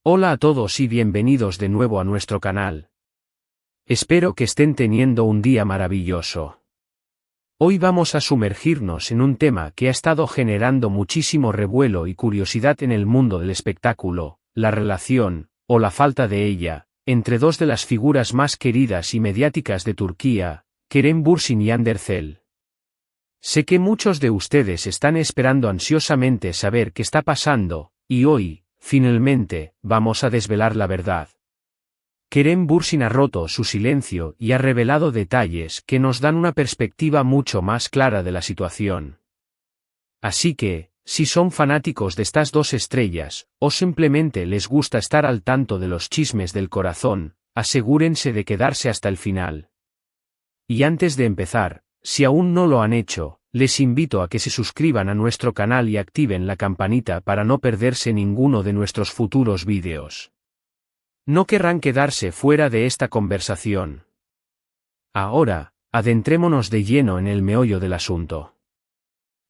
Hola a todos y bienvenidos de nuevo a nuestro canal. Espero que estén teniendo un día maravilloso. Hoy vamos a sumergirnos en un tema que ha estado generando muchísimo revuelo y curiosidad en el mundo del espectáculo, la relación, o la falta de ella, entre dos de las figuras más queridas y mediáticas de Turquía, Kerem Bürsin y Hande Erçel. Sé que muchos de ustedes están esperando ansiosamente saber qué está pasando, y hoy, finalmente, vamos a desvelar la verdad. Kerem Bürsin ha roto su silencio y ha revelado detalles que nos dan una perspectiva mucho más clara de la situación. Así que, si son fanáticos de estas dos estrellas, o simplemente les gusta estar al tanto de los chismes del corazón, asegúrense de quedarse hasta el final. Y antes de empezar, si aún no lo han hecho, les invito a que se suscriban a nuestro canal y activen la campanita para no perderse ninguno de nuestros futuros vídeos. No querrán quedarse fuera de esta conversación. Ahora, adentrémonos de lleno en el meollo del asunto.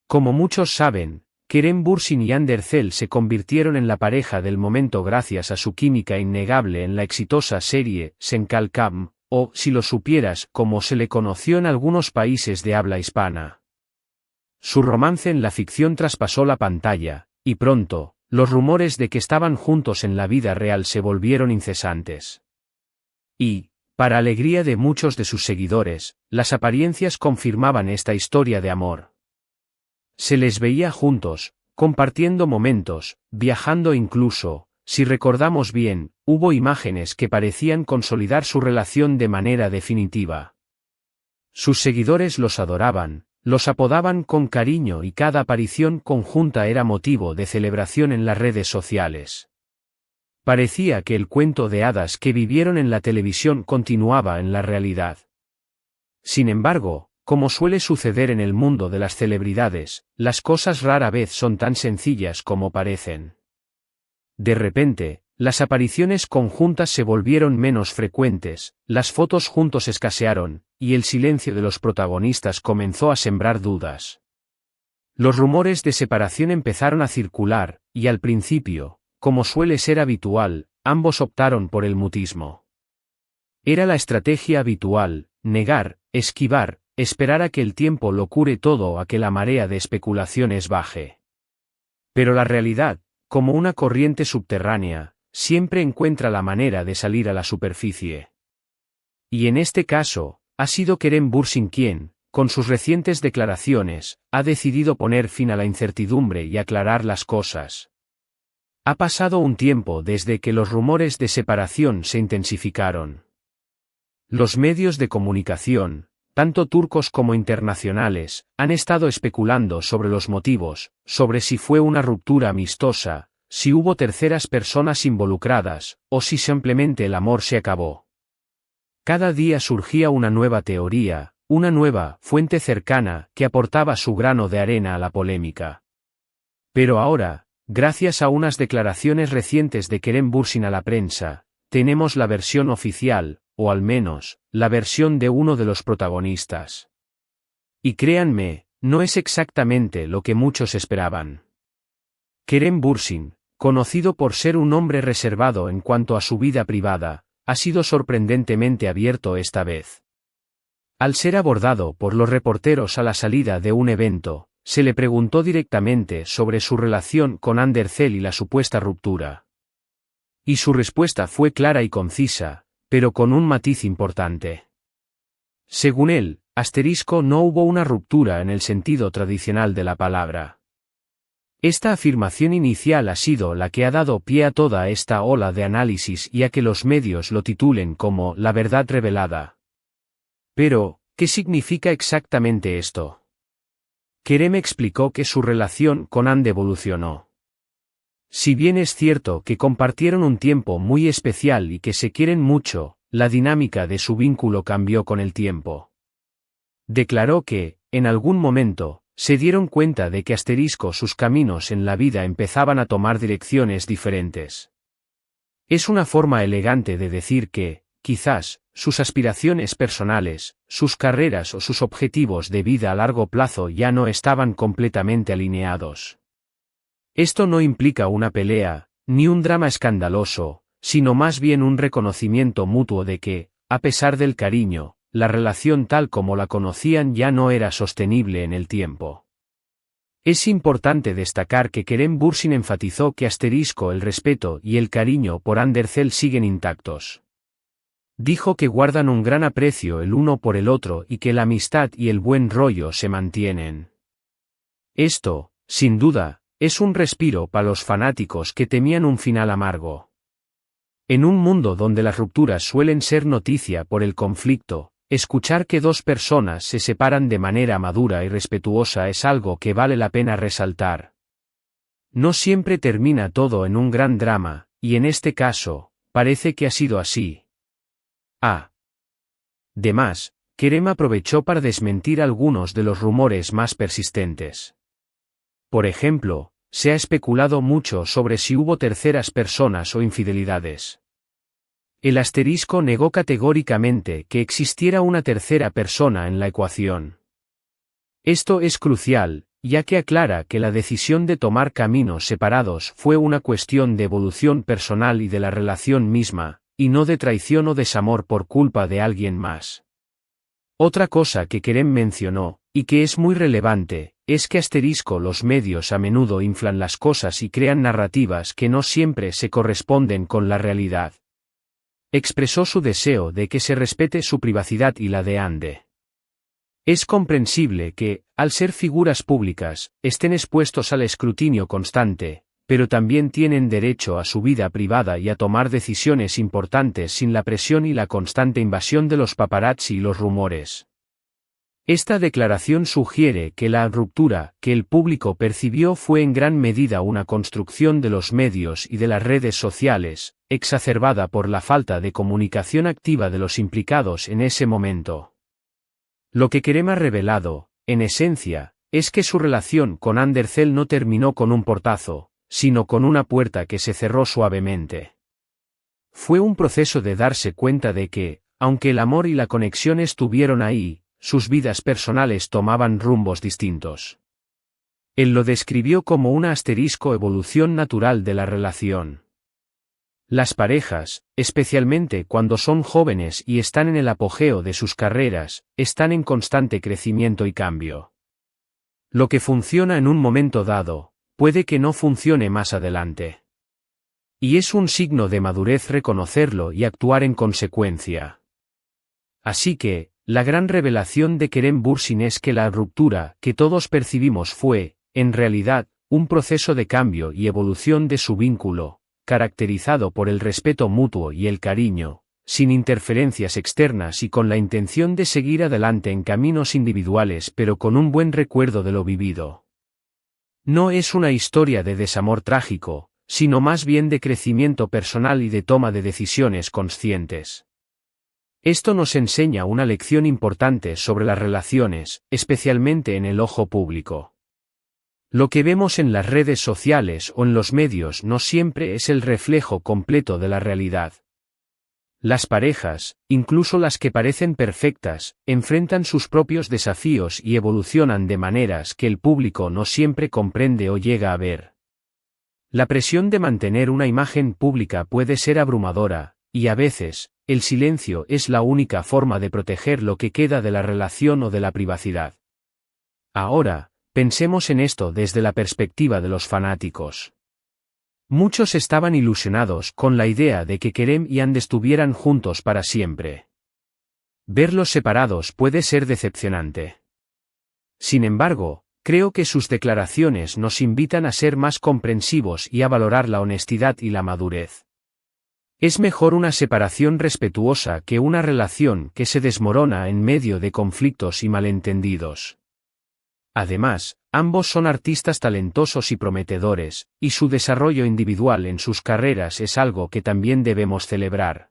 Como muchos saben, Kerem Bürsin y Hande Erçel se convirtieron en la pareja del momento gracias a su química innegable en la exitosa serie Sen Kalkam, o Si lo supieras, como se le conoció en algunos países de habla hispana. Su romance en la ficción traspasó la pantalla, y pronto, los rumores de que estaban juntos en la vida real se volvieron incesantes. Y, para alegría de muchos de sus seguidores, las apariencias confirmaban esta historia de amor. Se les veía juntos, compartiendo momentos, viajando incluso, si recordamos bien, hubo imágenes que parecían consolidar su relación de manera definitiva. Sus seguidores los adoraban, los apodaban con cariño y cada aparición conjunta era motivo de celebración en las redes sociales. Parecía que el cuento de hadas que vivieron en la televisión continuaba en la realidad. Sin embargo, como suele suceder en el mundo de las celebridades, las cosas rara vez son tan sencillas como parecen. De repente, las apariciones conjuntas se volvieron menos frecuentes, las fotos juntos escasearon, y el silencio de los protagonistas comenzó a sembrar dudas. Los rumores de separación empezaron a circular, y al principio, como suele ser habitual, ambos optaron por el mutismo. Era la estrategia habitual, negar, esquivar, esperar a que el tiempo lo cure todo o a que la marea de especulaciones baje. Pero la realidad, como una corriente subterránea, siempre encuentra la manera de salir a la superficie. Y en este caso, ha sido Kerem Bürsin quien, con sus recientes declaraciones, ha decidido poner fin a la incertidumbre y aclarar las cosas. Ha pasado un tiempo desde que los rumores de separación se intensificaron. Los medios de comunicación, tanto turcos como internacionales, han estado especulando sobre los motivos, sobre si fue una ruptura amistosa, si hubo terceras personas involucradas, o si simplemente el amor se acabó. Cada día surgía una nueva teoría, una nueva fuente cercana que aportaba su grano de arena a la polémica. Pero ahora, gracias a unas declaraciones recientes de Kerem Bürsin a la prensa, tenemos la versión oficial, o al menos, la versión de uno de los protagonistas. Y créanme, no es exactamente lo que muchos esperaban. Kerem Bürsin, conocido por ser un hombre reservado en cuanto a su vida privada, ha sido sorprendentemente abierto esta vez. Al ser abordado por los reporteros a la salida de un evento, se le preguntó directamente sobre su relación con Hande Erçel y la supuesta ruptura. Y su respuesta fue clara y concisa, pero con un matiz importante. Según él, no hubo una ruptura en el sentido tradicional de la palabra. Esta afirmación inicial ha sido la que ha dado pie a toda esta ola de análisis y a que los medios lo titulen como la verdad revelada. Pero, ¿qué significa exactamente esto? Kerem explicó que su relación con Hande evolucionó. Si bien es cierto que compartieron un tiempo muy especial y que se quieren mucho, la dinámica de su vínculo cambió con el tiempo. Declaró que, en algún momento, se dieron cuenta de que sus caminos en la vida empezaban a tomar direcciones diferentes. Es una forma elegante de decir que, quizás, sus aspiraciones personales, sus carreras o sus objetivos de vida a largo plazo ya no estaban completamente alineados. Esto no implica una pelea, ni un drama escandaloso, sino más bien un reconocimiento mutuo de que, a pesar del cariño, la relación tal como la conocían ya no era sostenible en el tiempo. Es importante destacar que Kerem Bürsin enfatizó que el respeto y el cariño por Anderzel siguen intactos. Dijo que guardan un gran aprecio el uno por el otro y que la amistad y el buen rollo se mantienen. Esto, sin duda, es un respiro para los fanáticos que temían un final amargo. En un mundo donde las rupturas suelen ser noticia por el conflicto, escuchar que dos personas se separan de manera madura y respetuosa es algo que vale la pena resaltar. No siempre termina todo en un gran drama, y en este caso, parece que ha sido así. Además, Kerem aprovechó para desmentir algunos de los rumores más persistentes. Por ejemplo, se ha especulado mucho sobre si hubo terceras personas o infidelidades. El asterisco negó categóricamente que existiera una tercera persona en la ecuación. Esto es crucial, ya que aclara que la decisión de tomar caminos separados fue una cuestión de evolución personal y de la relación misma, y no de traición o desamor por culpa de alguien más. Otra cosa que Kerem mencionó, y que es muy relevante, es que los medios a menudo inflan las cosas y crean narrativas que no siempre se corresponden con la realidad. Expresó su deseo de que se respete su privacidad y la de Ande. Es comprensible que, al ser figuras públicas, estén expuestos al escrutinio constante, pero también tienen derecho a su vida privada y a tomar decisiones importantes sin la presión y la constante invasión de los paparazzi y los rumores. Esta declaración sugiere que la ruptura que el público percibió fue en gran medida una construcción de los medios y de las redes sociales, exacerbada por la falta de comunicación activa de los implicados en ese momento. Lo que Kerem ha revelado, en esencia, es que su relación con Anderzel no terminó con un portazo, sino con una puerta que se cerró suavemente. Fue un proceso de darse cuenta de que, aunque el amor y la conexión estuvieron ahí, sus vidas personales tomaban rumbos distintos. Él lo describió como una evolución natural de la relación. Las parejas, especialmente cuando son jóvenes y están en el apogeo de sus carreras, están en constante crecimiento y cambio. Lo que funciona en un momento dado, puede que no funcione más adelante. Y es un signo de madurez reconocerlo y actuar en consecuencia. Así que, la gran revelación de Kerem Bürsin es que la ruptura que todos percibimos fue, en realidad, un proceso de cambio y evolución de su vínculo, caracterizado por el respeto mutuo y el cariño, sin interferencias externas y con la intención de seguir adelante en caminos individuales pero con un buen recuerdo de lo vivido. No es una historia de desamor trágico, sino más bien de crecimiento personal y de toma de decisiones conscientes. Esto nos enseña una lección importante sobre las relaciones, especialmente en el ojo público. Lo que vemos en las redes sociales o en los medios no siempre es el reflejo completo de la realidad. Las parejas, incluso las que parecen perfectas, enfrentan sus propios desafíos y evolucionan de maneras que el público no siempre comprende o llega a ver. La presión de mantener una imagen pública puede ser abrumadora, y a veces, el silencio es la única forma de proteger lo que queda de la relación o de la privacidad. Ahora, pensemos en esto desde la perspectiva de los fanáticos. Muchos estaban ilusionados con la idea de que Kerem y Ande estuvieran juntos para siempre. Verlos separados puede ser decepcionante. Sin embargo, creo que sus declaraciones nos invitan a ser más comprensivos y a valorar la honestidad y la madurez. Es mejor una separación respetuosa que una relación que se desmorona en medio de conflictos y malentendidos. Además, ambos son artistas talentosos y prometedores, y su desarrollo individual en sus carreras es algo que también debemos celebrar.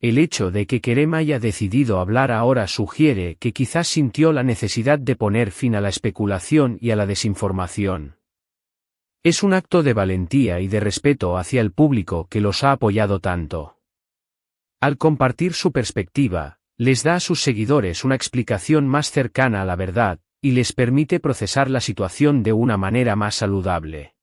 El hecho de que Kerem haya decidido hablar ahora sugiere que quizás sintió la necesidad de poner fin a la especulación y a la desinformación. Es un acto de valentía y de respeto hacia el público que los ha apoyado tanto. Al compartir su perspectiva, les da a sus seguidores una explicación más cercana a la verdad, y les permite procesar la situación de una manera más saludable.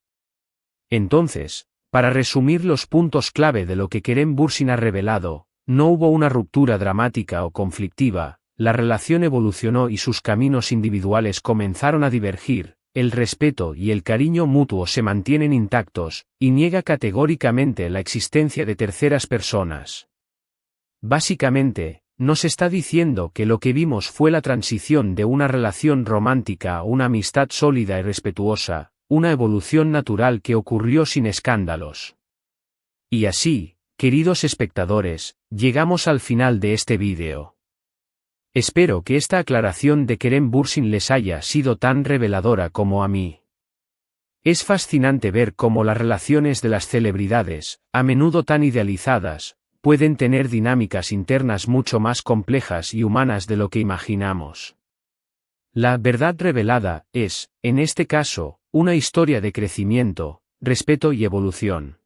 Entonces, Para resumir los puntos clave de lo que Kerem Bürsin ha revelado, no hubo una ruptura dramática o conflictiva, la relación evolucionó y sus caminos individuales comenzaron a divergir, el respeto y el cariño mutuo se mantienen intactos, y niega categóricamente la existencia de terceras personas. Básicamente, nos está diciendo que lo que vimos fue la transición de una relación romántica a una amistad sólida y respetuosa, una evolución natural que ocurrió sin escándalos. Y así, queridos espectadores, llegamos al final de este vídeo. Espero que esta aclaración de Kerem Bürsin les haya sido tan reveladora como a mí. Es fascinante ver cómo las relaciones de las celebridades, a menudo tan idealizadas, pueden tener dinámicas internas mucho más complejas y humanas de lo que imaginamos. La verdad revelada es, en este caso, una historia de crecimiento, respeto y evolución.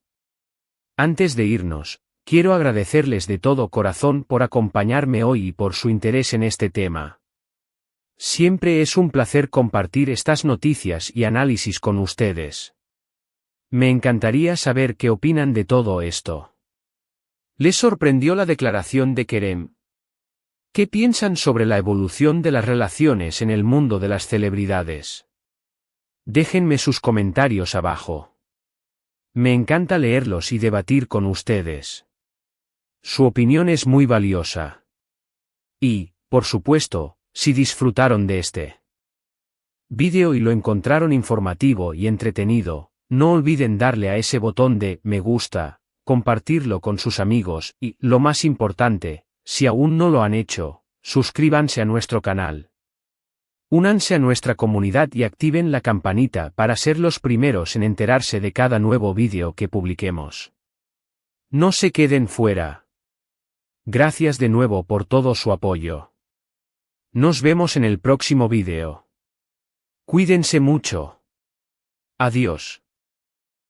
Antes de irnos, quiero agradecerles de todo corazón por acompañarme hoy y por su interés en este tema. Siempre es un placer compartir estas noticias y análisis con ustedes. Me encantaría saber qué opinan de todo esto. ¿Les sorprendió la declaración de Kerem? ¿Qué piensan sobre la evolución de las relaciones en el mundo de las celebridades? Déjenme sus comentarios abajo. Me encanta leerlos y debatir con ustedes. Su opinión es muy valiosa. Y, por supuesto, si disfrutaron de este vídeo y lo encontraron informativo y entretenido, no olviden darle a ese botón de me gusta, compartirlo con sus amigos y, lo más importante, si aún no lo han hecho, suscríbanse a nuestro canal. Únanse a nuestra comunidad y activen la campanita para ser los primeros en enterarse de cada nuevo vídeo que publiquemos. No se queden fuera. Gracias de nuevo por todo su apoyo. Nos vemos en el próximo vídeo. Cuídense mucho. Adiós.